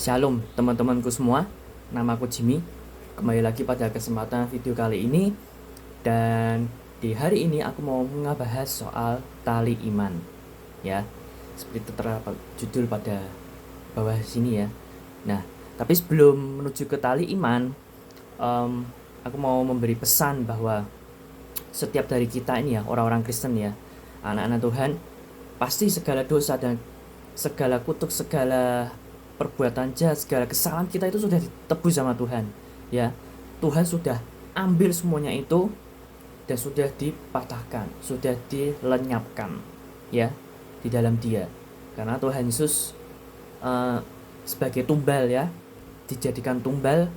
Shalom teman-temanku semua, nama aku Jimmy. Kembali lagi pada kesempatan video kali ini. Dan di hari ini aku mau ngebahas soal tali iman. Ya, seperti terdapat judul pada bawah sini ya. Nah, tapi sebelum menuju ke tali iman, aku mau memberi pesan bahwa setiap dari kita ini ya, orang-orang Kristen ya, anak-anak Tuhan, pasti segala dosa dan segala kutuk, segala perbuatan jahat, segala kesalahan kita itu sudah ditebus sama Tuhan. Ya, Tuhan sudah ambil semuanya itu dan sudah dipatahkan, sudah dilenyapkan, ya, di dalam Dia. Karena Tuhan Yesus sebagai tumbal ya, dijadikan tumbal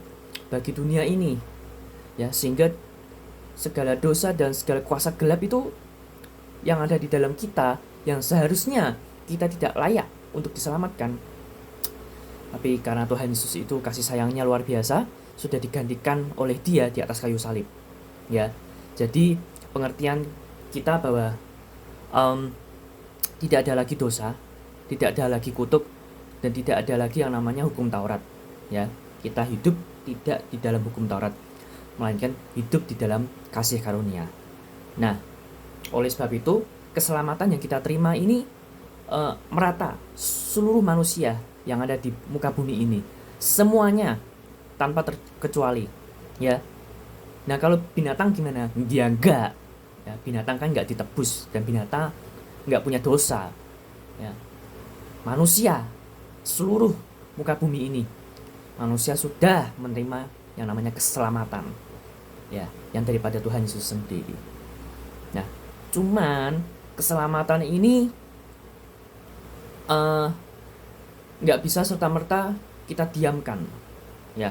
bagi dunia ini, ya, sehingga segala dosa dan segala kuasa gelap itu yang ada di dalam kita, yang seharusnya kita tidak layak untuk diselamatkan, tapi karena Tuhan Yesus itu kasih sayangnya luar biasa, sudah digantikan oleh Dia di atas kayu salib. Ya, jadi pengertian kita bahwa tidak ada lagi dosa, tidak ada lagi kutuk, dan tidak ada lagi yang namanya hukum Taurat. Ya, kita hidup tidak di dalam hukum Taurat, melainkan hidup di dalam kasih karunia. Nah, oleh sebab itu keselamatan yang kita terima ini merata seluruh manusia yang ada di muka bumi ini, semuanya tanpa terkecuali, ya. Nah, kalau binatang gimana? Dia enggak, ya, binatang kan enggak ditebus dan binatang enggak punya dosa, ya. Manusia, seluruh muka bumi ini, manusia sudah menerima yang namanya keselamatan, ya, yang daripada Tuhan Yesus sendiri. Nah, cuman keselamatan ini nggak bisa serta-merta kita diamkan, ya.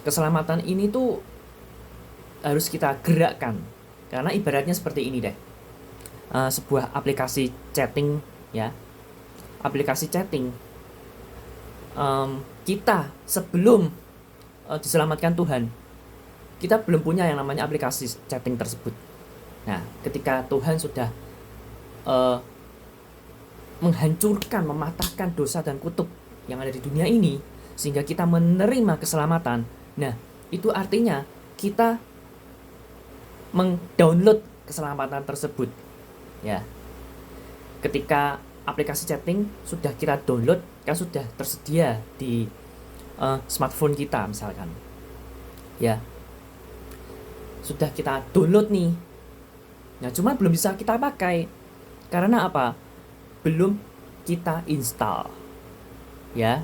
Keselamatan ini tuh harus kita gerakkan, karena ibaratnya seperti ini deh. Sebuah aplikasi chatting, ya, aplikasi chatting, kita sebelum diselamatkan Tuhan, kita belum punya yang namanya aplikasi chatting tersebut. Nah, ketika Tuhan sudah menghancurkan, mematahkan dosa dan kutuk yang ada di dunia ini, sehingga kita menerima keselamatan. Nah, itu artinya kita mendownload keselamatan tersebut, ya. Ketika aplikasi chatting sudah kita download, kan sudah tersedia di smartphone kita misalkan, ya, sudah kita download nih. Nah, cuma belum bisa kita pakai karena apa? Belum kita install, ya.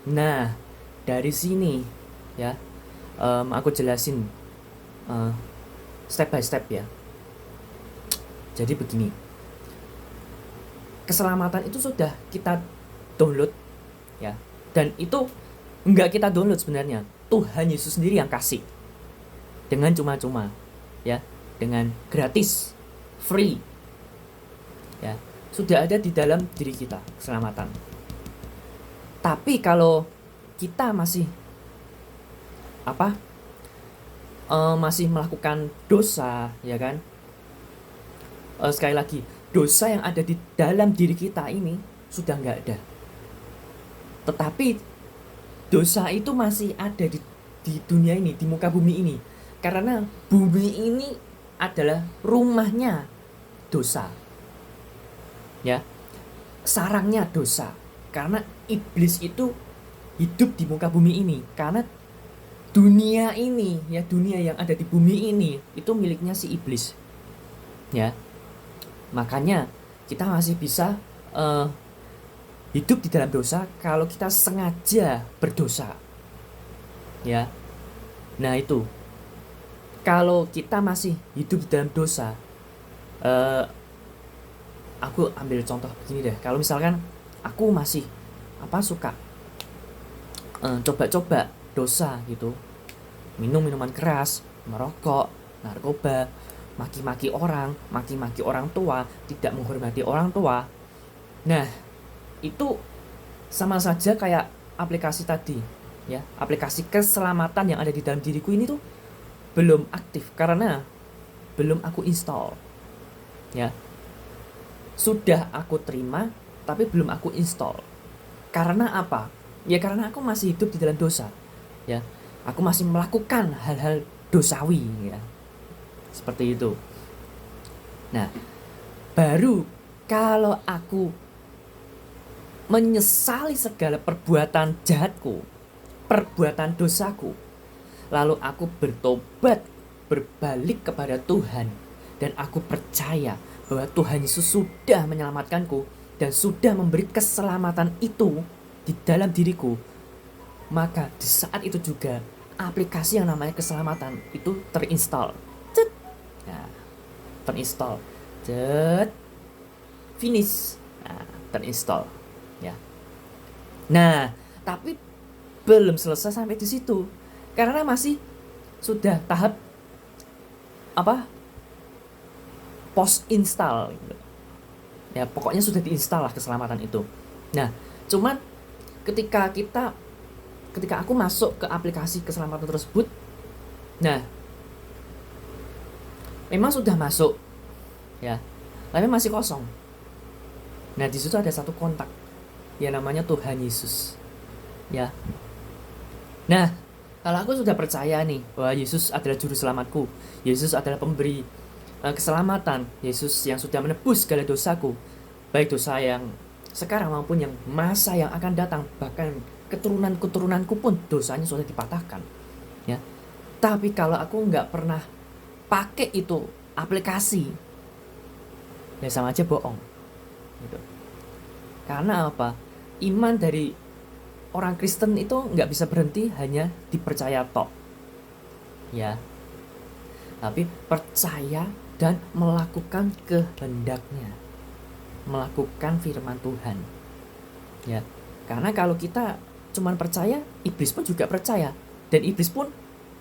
Nah, dari sini, ya, aku jelasin step by step, ya. Jadi begini, keselamatan itu sudah kita download, ya, dan itu enggak kita download sebenarnya, Tuhan Yesus sendiri yang kasih dengan cuma-cuma, ya, dengan gratis, free, ya. Sudah ada di dalam diri kita keselamatan. Tapi kalau kita masih masih melakukan dosa, ya kan? Sekali lagi, dosa yang ada di dalam diri kita ini sudah nggak ada. Tetapi dosa itu masih ada di dunia ini, di muka bumi ini, karena bumi ini adalah rumahnya dosa, ya, sarangnya dosa. Karena iblis itu hidup di muka bumi ini, karena dunia ini, ya, dunia yang ada di bumi ini itu miliknya si iblis, ya. Makanya kita masih bisa hidup di dalam dosa kalau kita sengaja berdosa, ya. Nah, itu kalau kita masih hidup di dalam dosa, aku ambil contoh begini deh. Kalau misalkan aku masih suka coba-coba dosa gitu, minum minuman keras, merokok, narkoba, maki-maki orang tua, tidak menghormati orang tua. Nah, itu sama saja kayak aplikasi tadi, ya. Aplikasi keselamatan yang ada di dalam diriku ini tuh belum aktif karena belum aku install, ya. Sudah aku terima tapi belum aku install. Karena apa? Ya karena aku masih hidup di dalam dosa. Ya. Aku masih melakukan hal-hal dosawi ya. Seperti itu. Nah, baru kalau aku menyesali segala perbuatan jahatku, perbuatan dosaku, lalu aku bertobat, berbalik kepada Tuhan, dan aku percaya bahwa Tuhan Yesus sudah menyelamatkanku dan sudah memberi keselamatan itu di dalam diriku, maka di saat itu juga aplikasi yang namanya keselamatan itu terinstall. Cet. Nah, terinstall. Cet. Finish. Nah, terinstall. Ya. Nah, tapi belum selesai sampai di situ. Karena masih sudah tahap post install gitu. Ya pokoknya sudah diinstal lah keselamatan itu. Nah cuman ketika aku masuk ke aplikasi keselamatan tersebut, nah memang sudah masuk ya, tapi masih kosong. Nah di situ ada satu kontak ya, namanya Tuhan Yesus ya. Nah kalau aku sudah percaya nih bahwa Yesus adalah juru selamatku, Yesus adalah pemberi keselamatan, Yesus yang sudah menebus segala dosaku, baik dosa yang sekarang maupun yang masa yang akan datang, bahkan keturunan-keturunanku pun dosanya sudah dipatahkan ya. Tapi kalau aku nggak pernah pakai itu aplikasi, ya sama aja bohong gitu. Karena apa? Iman dari orang Kristen itu nggak bisa berhenti hanya dipercaya tok ya, tapi percaya dan melakukan kehendaknya, melakukan firman Tuhan ya. Karena kalau kita cuman percaya, iblis pun juga percaya, dan iblis pun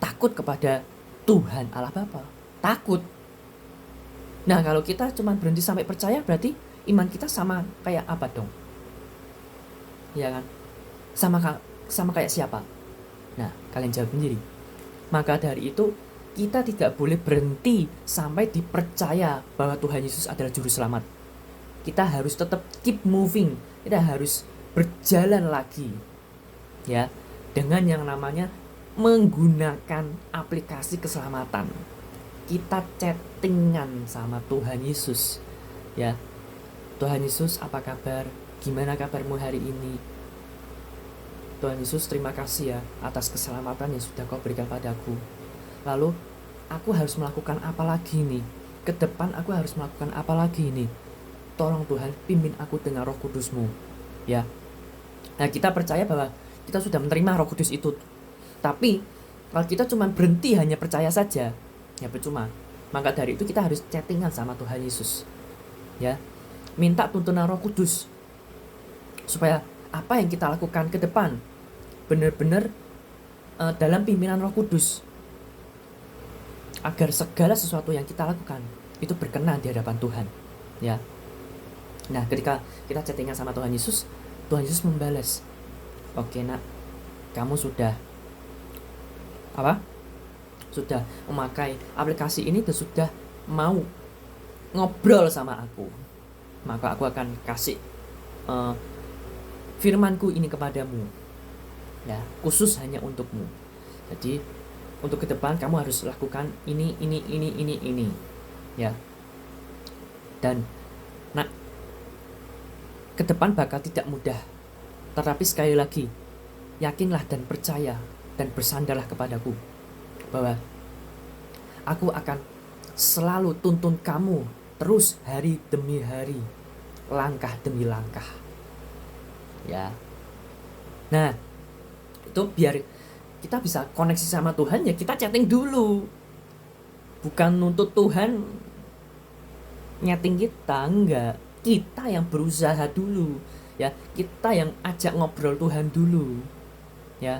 takut kepada Tuhan Allah Bapa, takut. Nah kalau kita cuman berhenti sampai percaya, berarti iman kita sama kayak apa dong? Ya kan? Sama kayak siapa? Nah kalian jawab sendiri. Maka dari itu kita tidak boleh berhenti sampai dipercaya bahwa Tuhan Yesus adalah juru selamat. Kita harus tetap keep moving. Kita harus berjalan lagi ya, dengan yang namanya menggunakan aplikasi keselamatan. Kita chattingan sama Tuhan Yesus ya. Tuhan Yesus, apa kabar? Gimana kabarmu hari ini? Tuhan Yesus, terima kasih ya atas keselamatan yang sudah kau berikan padaku. Lalu aku harus melakukan apa lagi nih? Ke depan aku harus melakukan apa lagi nih? Tolong Tuhan, pimpin aku dengan Roh Kudus-Mu ya. Nah kita percaya bahwa kita sudah menerima Roh Kudus itu. Tapi kalau kita cuma berhenti hanya percaya saja, ya percuma. Maka dari itu kita harus chattingan sama Tuhan Yesus ya. Minta tuntunan Roh Kudus supaya apa yang kita lakukan ke depan benar-benar dalam pimpinan Roh Kudus, agar segala sesuatu yang kita lakukan itu berkenan di hadapan Tuhan ya. Nah ketika kita chattingan sama Tuhan Yesus membalas, oke nak, kamu sudah memakai aplikasi ini dan sudah mau ngobrol sama aku, maka aku akan kasih firmanku ini kepadamu ya, khusus hanya untukmu. Jadi untuk ke depan kamu harus lakukan ini ya. Dan nak, ke depan bakal tidak mudah, tetapi sekali lagi yakinlah dan percaya dan bersandarlah kepadaku bahwa aku akan selalu tuntun kamu terus hari demi hari, langkah demi langkah ya. Nah itu biar kita bisa koneksi sama Tuhan ya, kita chatting dulu, bukan nuntut Tuhan nyeting kita, enggak. Kita yang berusaha dulu ya, kita yang ajak ngobrol Tuhan dulu ya.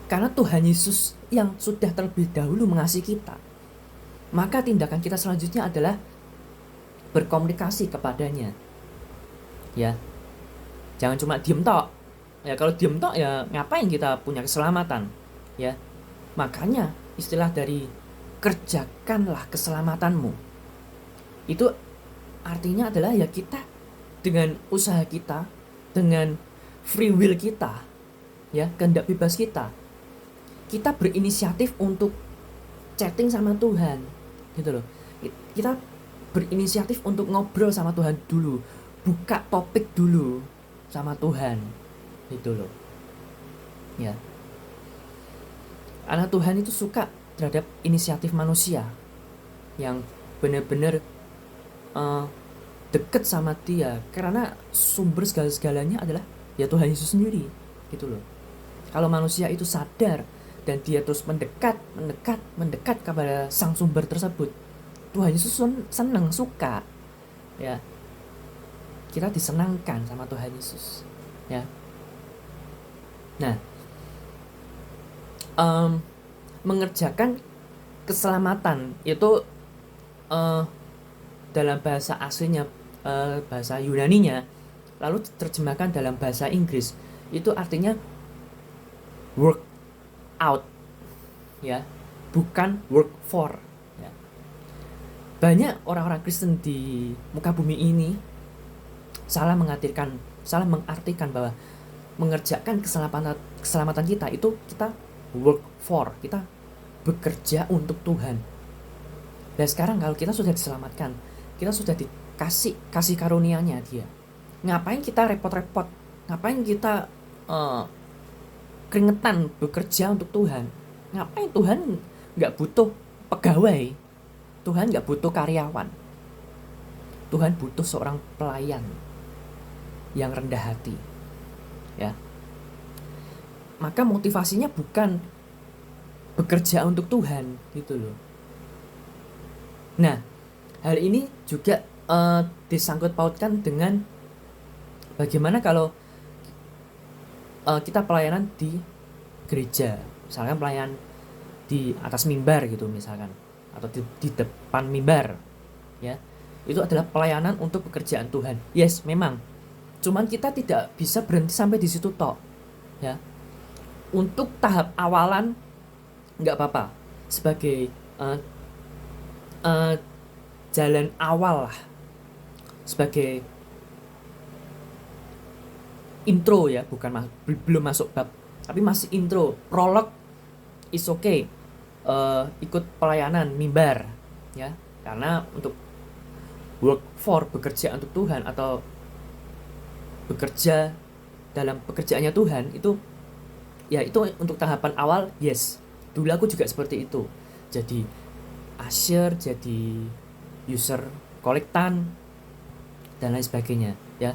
Karena Tuhan Yesus yang sudah terlebih dahulu mengasihi kita, maka tindakan kita selanjutnya adalah berkomunikasi kepadanya ya. Jangan cuma diem tok ya. Kalau diem tok ya ngapain kita punya keselamatan ya. Makanya istilah dari kerjakanlah keselamatanmu itu artinya adalah ya kita dengan usaha kita, dengan free will kita, ya, kehendak bebas kita berinisiatif untuk chatting sama Tuhan, gitu loh. Kita berinisiatif untuk ngobrol sama Tuhan dulu, buka topik dulu sama Tuhan, gitu loh. Ya, anak Tuhan itu suka terhadap inisiatif manusia yang benar-benar deket sama dia, karena sumber segala-segalanya adalah ya Tuhan Yesus sendiri, gitu loh. Kalau manusia itu sadar dan dia terus mendekat kepada sang sumber tersebut, Tuhan Yesus senang, suka, ya. Kita disenangkan sama Tuhan Yesus, ya. Nah, mengerjakan keselamatan itu dalam bahasa aslinya, bahasa Yunaninya, lalu terjemahkan dalam bahasa Inggris, itu artinya work out, ya, bukan work for, ya. Banyak orang-orang Kristen di muka bumi ini salah mengartikan bahwa mengerjakan keselamatan kita itu kita work for, kita bekerja untuk Tuhan. Dan sekarang kalau kita sudah diselamatkan, kita sudah dikasih kasih karunia-Nya Dia, ngapain kita repot-repot, ngapain kita keringetan bekerja untuk Tuhan? Ngapain? Tuhan nggak butuh pegawai, Tuhan nggak butuh karyawan, Tuhan butuh seorang pelayan yang rendah hati, ya. Maka motivasinya bukan bekerja untuk Tuhan, gitu loh. Nah, hal ini juga disangkut pautkan dengan bagaimana kalau kita pelayanan di gereja, misalkan pelayan di atas mimbar gitu misalkan, atau di depan mimbar, ya. Itu adalah pelayanan untuk pekerjaan Tuhan. Yes, memang. Cuman kita tidak bisa berhenti sampai di situ tok, ya. Untuk tahap awalan nggak apa-apa, sebagai jalan awal lah, sebagai intro, ya, belum masuk bab, tapi masih intro, prolog, is okay. Ikut pelayanan mimbar, ya, karena untuk work for, bekerja untuk Tuhan atau bekerja dalam pekerjaannya Tuhan, itu ya itu untuk tahapan awal. Yes, dulu aku juga seperti itu, jadi usher, jadi user kolektan dan lain sebagainya, ya.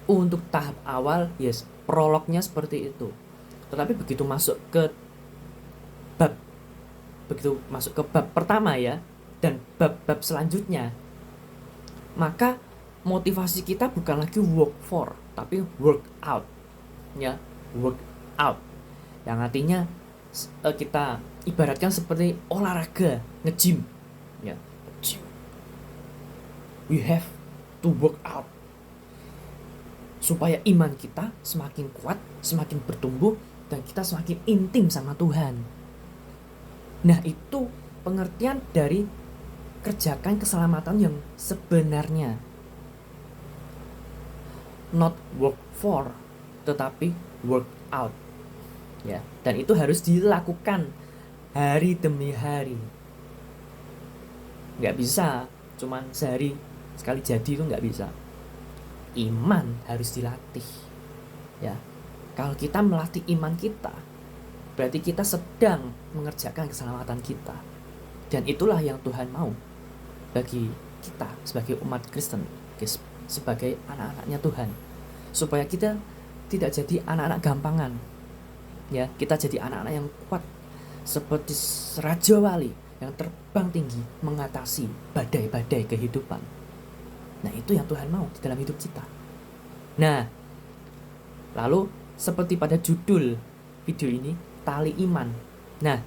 Untuk tahap awal, yes, prolognya seperti itu. Tetapi begitu masuk ke bab pertama, ya, dan bab-bab selanjutnya, maka motivasi kita bukan lagi work for, tapi work out, ya, work out, yang artinya kita ibaratkan seperti olahraga, nge-gym, ya, gym. We have to work out supaya iman kita semakin kuat, semakin bertumbuh, dan kita semakin intim sama Tuhan. Nah, itu pengertian dari kerjakan keselamatan yang sebenarnya. Not work for, tetapi work out, ya. Dan itu harus dilakukan hari demi hari. Nggak bisa cuman sehari sekali jadi, itu nggak bisa. Iman harus dilatih, ya. Kalau kita melatih iman kita, berarti kita sedang mengerjakan keselamatan kita. Dan itulah yang Tuhan mau bagi kita sebagai umat Kristen, sebagai anak-anaknya Tuhan, supaya kita tidak jadi anak-anak gampangan, ya. Kita jadi anak-anak yang kuat seperti Raja Wali yang terbang tinggi mengatasi badai-badai kehidupan. Nah, itu yang Tuhan mau di dalam hidup kita. Nah, lalu seperti pada judul video ini, tali iman. Nah,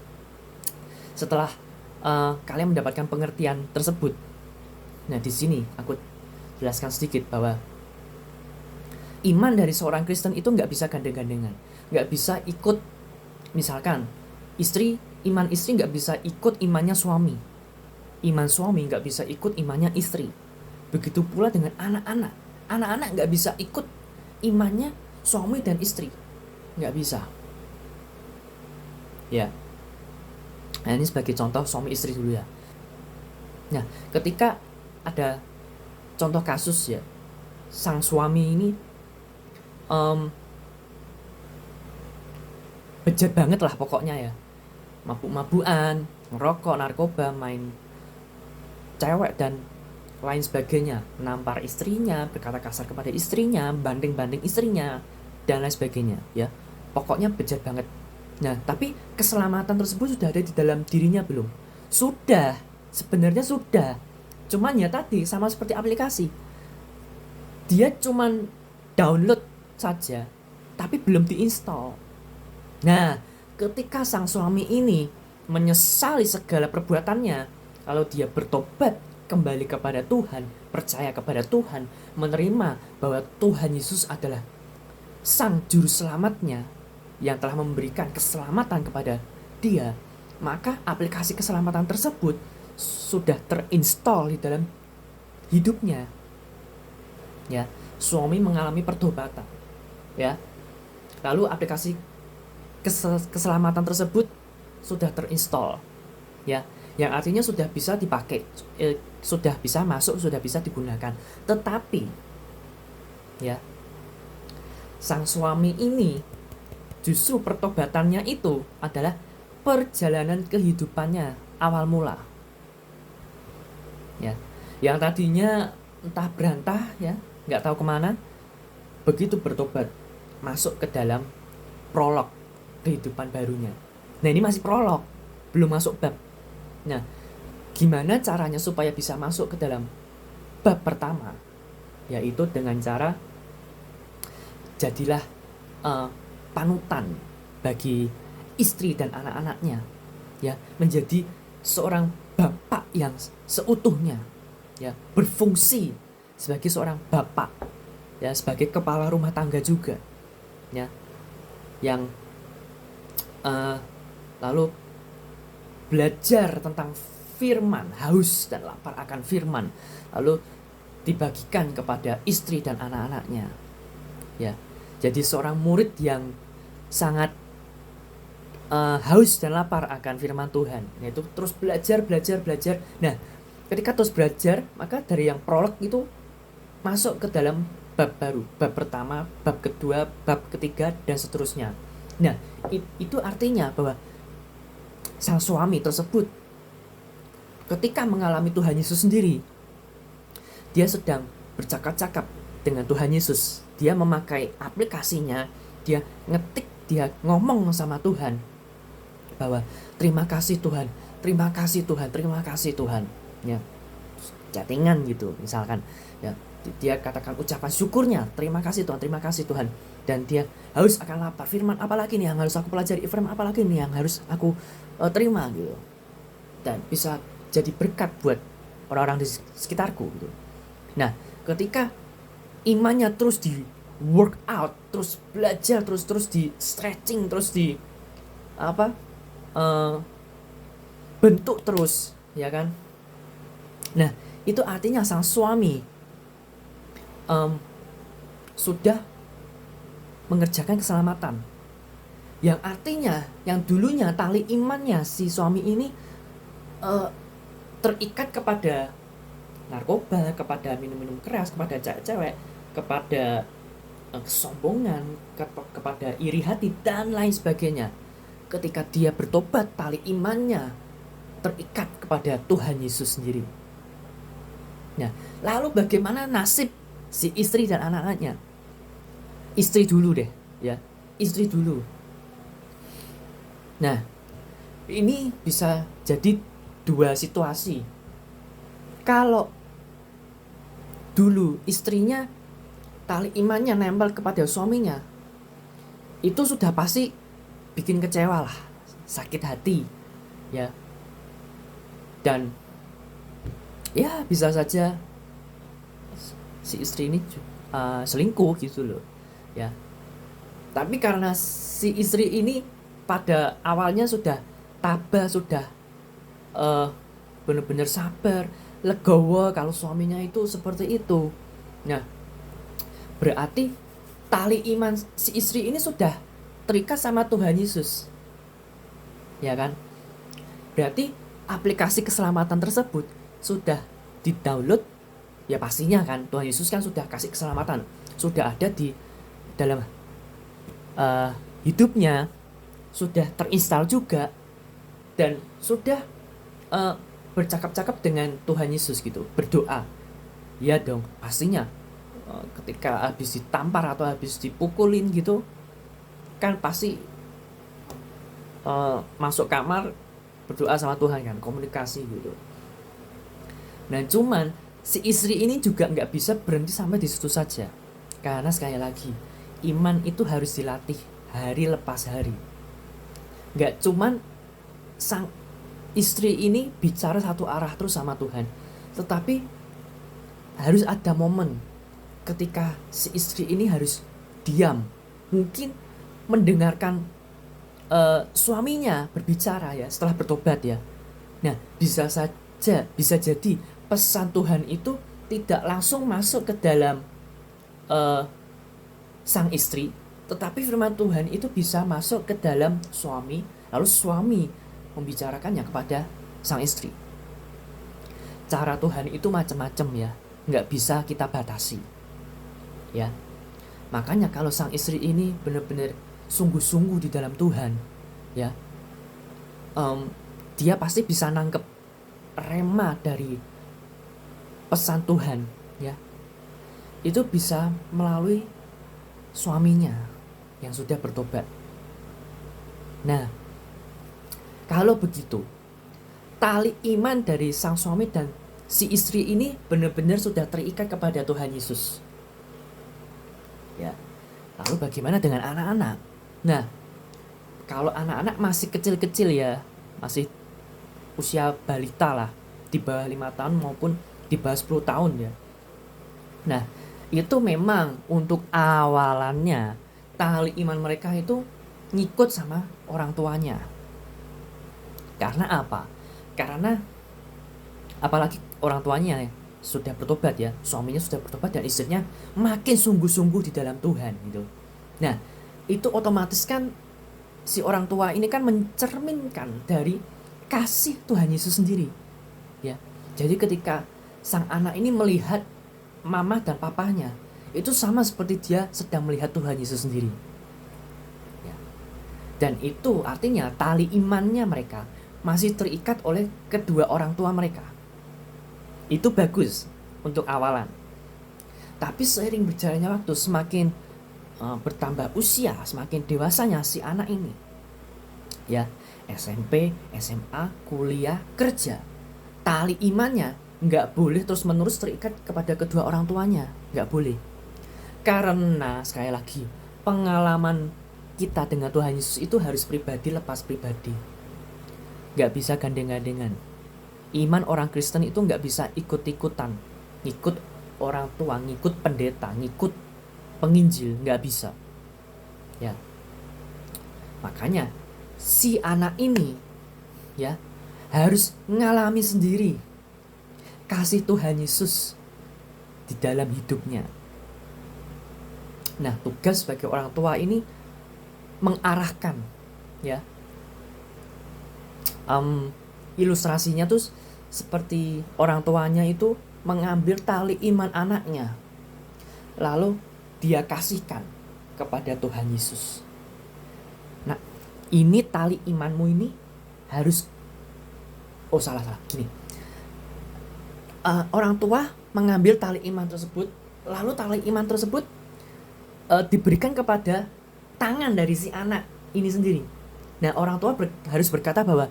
setelah kalian mendapatkan pengertian tersebut, nah di sini aku jelaskan sedikit bahwa iman dari seorang Kristen itu nggak bisa gandeng-gandengan, nggak bisa ikut, misalkan iman istri nggak bisa ikut imannya suami, iman suami nggak bisa ikut imannya istri. Begitu pula dengan anak-anak, Anak-anak nggak bisa ikut imannya suami dan istri, nggak bisa. Ya, nah ini sebagai contoh suami istri dulu ya. Nah, ketika ada contoh kasus ya, sang suami ini bejat banget lah pokoknya ya, mabuk-mabukan, ngerokok, narkoba, main cewek dan lain sebagainya, nampar istrinya, berkata kasar kepada istrinya, banding-banding istrinya, dan lain sebagainya ya. Pokoknya bejat banget. Nah, tapi keselamatan tersebut sudah ada di dalam dirinya belum? Sudah, sebenarnya sudah. Cuman ya tadi sama seperti aplikasi, dia cuman download saja, tapi belum diinstal. Nah, ketika sang suami ini menyesali segala perbuatannya, kalau dia bertobat kembali kepada Tuhan, percaya kepada Tuhan, menerima bahwa Tuhan Yesus adalah sang juru selamatnya yang telah memberikan keselamatan kepada dia, maka aplikasi keselamatan tersebut sudah terinstall di dalam hidupnya. Ya, suami mengalami pertobatan. Ya. Lalu aplikasi keselamatan tersebut sudah terinstall. Ya, yang artinya sudah bisa dipakai, sudah bisa masuk, sudah bisa digunakan. Tetapi ya, sang suami ini justru pertobatannya itu adalah perjalanan kehidupannya awal mula. Ya, yang tadinya entah berantah ya, nggak tahu kemana, begitu bertobat masuk ke dalam prolog kehidupan barunya. Nah, ini masih prolog, belum masuk bab. Nah, gimana caranya supaya bisa masuk ke dalam bab pertama? Yaitu dengan cara jadilah panutan bagi istri dan anak-anaknya, ya, menjadi seorang bapak yang seutuhnya, ya, berfungsi sebagai seorang bapak, ya, sebagai kepala rumah tangga juga, ya, yang lalu belajar tentang firman, haus dan lapar akan firman, lalu dibagikan kepada istri dan anak-anaknya, ya. Jadi seorang murid yang sangat haus dan lapar akan firman Tuhan, yaitu terus belajar. Nah, ketika terus belajar, maka dari yang prolog itu masuk ke dalam bab baru, bab pertama, bab kedua, bab ketiga, dan seterusnya. Nah, itu artinya bahwa sang suami tersebut ketika mengalami Tuhan Yesus sendiri, dia sedang bercakap-cakap dengan Tuhan Yesus. Dia memakai aplikasinya, dia ngetik, dia ngomong sama Tuhan bahwa terima kasih Tuhan, terima kasih Tuhan, terima kasih Tuhan, ya, chattingan gitu misalkan, ya, dia katakan ucapan syukurnya, terima kasih Tuhan, terima kasih Tuhan, dan dia haus akan lapar, firman apalagi nih yang harus aku pelajari, firman apalagi nih yang harus aku terima gitu, dan bisa jadi berkat buat orang-orang di sekitarku gitu. Nah, ketika imannya terus di work out, terus belajar, terus di stretching, terus di bentuk terus, ya kan? Nah, itu artinya sang suami sudah mengerjakan keselamatan, yang artinya yang dulunya tali imannya si suami ini terikat kepada narkoba, kepada minum-minum keras, kepada cewek-cewek, kepada kesombongan, kepada iri hati dan lain sebagainya. Ketika dia bertobat, tali imannya terikat kepada Tuhan Yesus sendiri. Nah, lalu bagaimana nasib si istri dan anak-anaknya? Istri dulu deh, ya, istri dulu. Nah, ini bisa jadi dua situasi. Kalau dulu istrinya tali imannya nempel kepada suaminya, itu sudah pasti bikin kecewa lah, sakit hati, ya, dan ya bisa saja si istri ini selingkuh gitu loh, ya. Tapi karena si istri ini pada awalnya sudah tabah, sudah benar-benar sabar, legowo kalau suaminya itu seperti itu. Nah, Berarti tali iman si istri ini sudah terikat sama Tuhan Yesus. Ya kan? Berarti aplikasi keselamatan tersebut sudah di-download, ya pastinya kan Tuhan Yesus kan sudah kasih keselamatan, sudah ada di dalam hidupnya, sudah terinstal juga, dan sudah bercakap-cakap dengan Tuhan Yesus gitu, berdoa. Ya dong, pastinya ketika habis ditampar atau habis dipukulin gitu kan pasti masuk kamar berdoa sama Tuhan kan, komunikasi gitu. Nah cuman si istri ini juga nggak bisa berhenti sampai di situ saja, karena sekali lagi iman itu harus dilatih hari lepas hari. Nggak cuman sang istri ini bicara satu arah terus sama Tuhan, tetapi harus ada momen ketika si istri ini harus diam, mungkin mendengarkan suaminya berbicara ya setelah bertobat ya. Nah bisa jadi pesan Tuhan itu tidak langsung masuk ke dalam sang istri, tetapi firman Tuhan itu bisa masuk ke dalam suami, lalu suami membicarakannya kepada sang istri. Cara Tuhan itu macam-macam ya, nggak bisa kita batasi ya. Makanya kalau sang istri ini benar-benar sungguh-sungguh di dalam Tuhan ya, dia pasti bisa nangkep rema dari pesan Tuhan ya, itu bisa melalui suaminya yang sudah bertobat. Nah kalau begitu, tali iman dari sang suami dan si istri ini benar-benar sudah terikat kepada Tuhan Yesus ya. Lalu bagaimana dengan anak-anak? Nah kalau anak-anak masih kecil-kecil ya, masih usia balita lah, di bawah 5 tahun maupun di bawah 10 tahun ya. Nah itu memang untuk awalannya tali iman mereka itu ngikut sama orang tuanya. Karena apa? Karena apalagi orang tuanya ya, sudah bertobat ya, suaminya sudah bertobat dan istrinya makin sungguh-sungguh di dalam Tuhan gitu. Nah itu otomatis kan si orang tua ini kan mencerminkan dari kasih Tuhan Yesus sendiri ya. Jadi ketika sang anak ini melihat mama dan papanya, itu sama seperti dia sedang melihat Tuhan Yesus sendiri ya. Dan itu artinya tali imannya mereka masih terikat oleh kedua orang tua mereka. Itu bagus untuk awalan. Tapi seiring berjalannya waktu, semakin bertambah usia, semakin dewasanya si anak ini ya, SMP, SMA, kuliah, kerja, tali imannya nggak boleh terus menerus terikat kepada kedua orang tuanya, nggak boleh. Karena sekali lagi pengalaman kita dengan Tuhan Yesus itu harus pribadi lepas pribadi, nggak bisa gandeng-gandengan. Iman orang Kristen itu nggak bisa ikut-ikutan, ngikut orang tua, ngikut pendeta, ngikut penginjil, nggak bisa ya. Makanya si anak ini ya harus ngalami sendiri kasih Tuhan Yesus di dalam hidupnya. Nah tugas sebagai orang tua ini mengarahkan ya. Ilustrasinya tuh seperti orang tuanya itu mengambil tali iman anaknya, lalu dia kasihkan kepada Tuhan Yesus. Nah ini tali imanmu ini harus, salah gini, orang tua mengambil tali iman tersebut, lalu tali iman tersebut diberikan kepada tangan dari si anak ini sendiri. Nah orang tua harus berkata bahwa,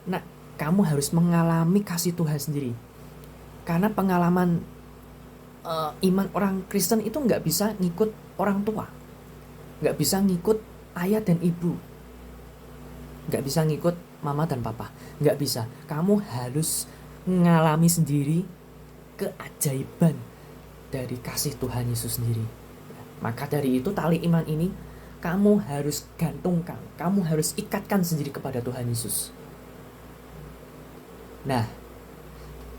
nah kamu harus mengalami kasih Tuhan sendiri. Karena pengalaman iman orang Kristen itu nggak bisa ngikut orang tua, nggak bisa ngikut ayah dan ibu, nggak bisa ngikut mama dan papa, nggak bisa. Kamu harus mengalami sendiri keajaiban dari kasih Tuhan Yesus sendiri. Maka dari itu tali iman ini kamu harus gantungkan, kamu harus ikatkan sendiri kepada Tuhan Yesus. Nah,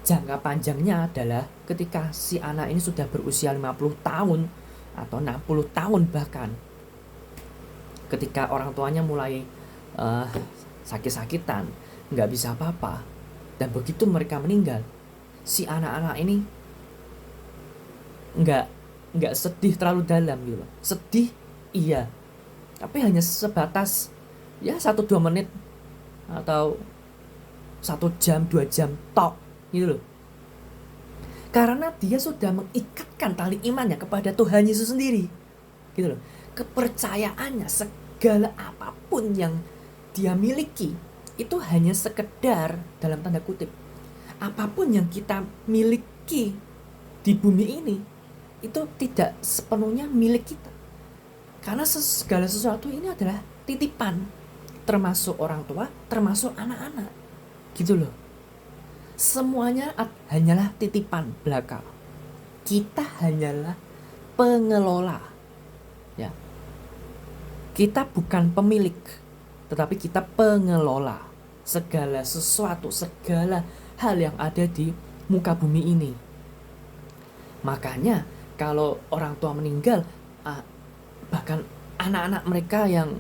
jangka panjangnya adalah ketika si anak ini sudah berusia 50 tahun atau 60 tahun bahkan. Ketika orang tuanya mulai sakit-sakitan, nggak bisa apa-apa, dan begitu mereka meninggal, si anak-anak ini nggak sedih terlalu dalam gitu loh. Sedih iya, tapi hanya sebatas ya 1-2 menit atau 1 jam 2 jam tok gitu loh. Karena dia sudah mengikatkan tali imannya kepada Tuhan Yesus sendiri gitu loh. Kepercayaannya, segala apapun yang dia miliki itu hanya sekedar, dalam tanda kutip, apapun yang kita miliki di bumi ini itu tidak sepenuhnya milik kita, karena segala sesuatu ini adalah titipan, termasuk orang tua, termasuk anak-anak gitu loh. Semuanya hanyalah titipan belaka. Kita hanyalah pengelola ya. Kita bukan pemilik, tetapi kita pengelola segala sesuatu, segala hal yang ada di muka bumi ini. Makanya kalau orang tua meninggal, bahkan anak-anak mereka yang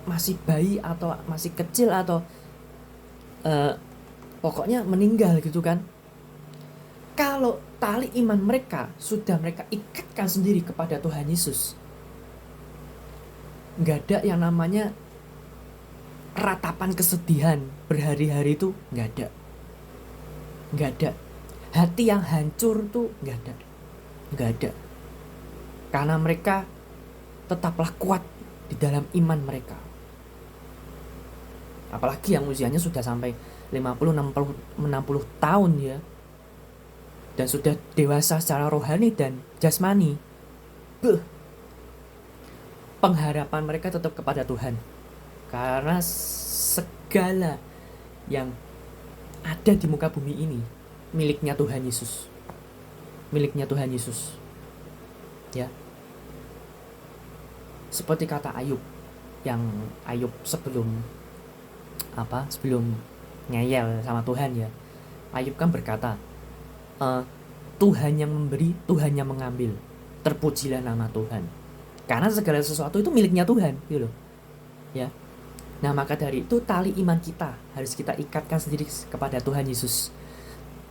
masih bayi atau masih kecil atau pokoknya meninggal gitu kan, kalau tali iman mereka sudah mereka ikatkan sendiri kepada Tuhan Yesus, nggak ada yang namanya ratapan kesedihan berhari-hari, itu nggak ada. Hati yang hancur tuh nggak ada, karena mereka tetaplah kuat di dalam iman mereka. Apalagi yang usianya sudah sampai 50-60 tahun ya, dan sudah dewasa secara rohani dan jasmani. Pengharapan mereka tetap kepada Tuhan, karena segala yang ada di muka bumi ini miliknya Tuhan Yesus. Ya. Seperti kata Ayub, yang Ayub sebelum ngeyel sama Tuhan ya. Ayub kan berkata, Tuhan yang memberi, Tuhan yang mengambil. Terpujilah nama Tuhan. Karena segala sesuatu itu miliknya Tuhan, gitu loh. Ya. Nah, maka dari itu tali iman kita harus kita ikatkan sendiri kepada Tuhan Yesus.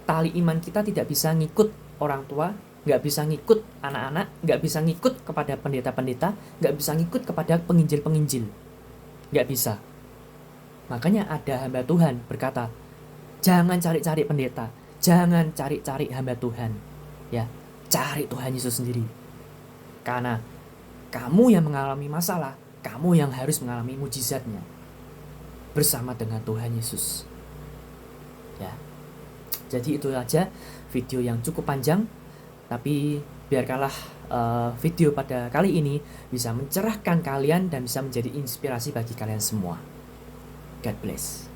Tali iman kita tidak bisa ngikut orang tua, nggak bisa ngikut anak-anak, nggak bisa ngikut kepada pendeta-pendeta, nggak bisa ngikut kepada penginjil-penginjil, nggak bisa. Makanya ada hamba Tuhan berkata, jangan cari-cari pendeta, jangan cari-cari hamba Tuhan, ya, cari Tuhan Yesus sendiri. Karena kamu yang mengalami masalah, kamu yang harus mengalami mujizatnya bersama dengan Tuhan Yesus. Ya. Jadi itu aja video yang cukup panjang, tapi biarkanlah video pada kali ini bisa mencerahkan kalian dan bisa menjadi inspirasi bagi kalian semua. God bless.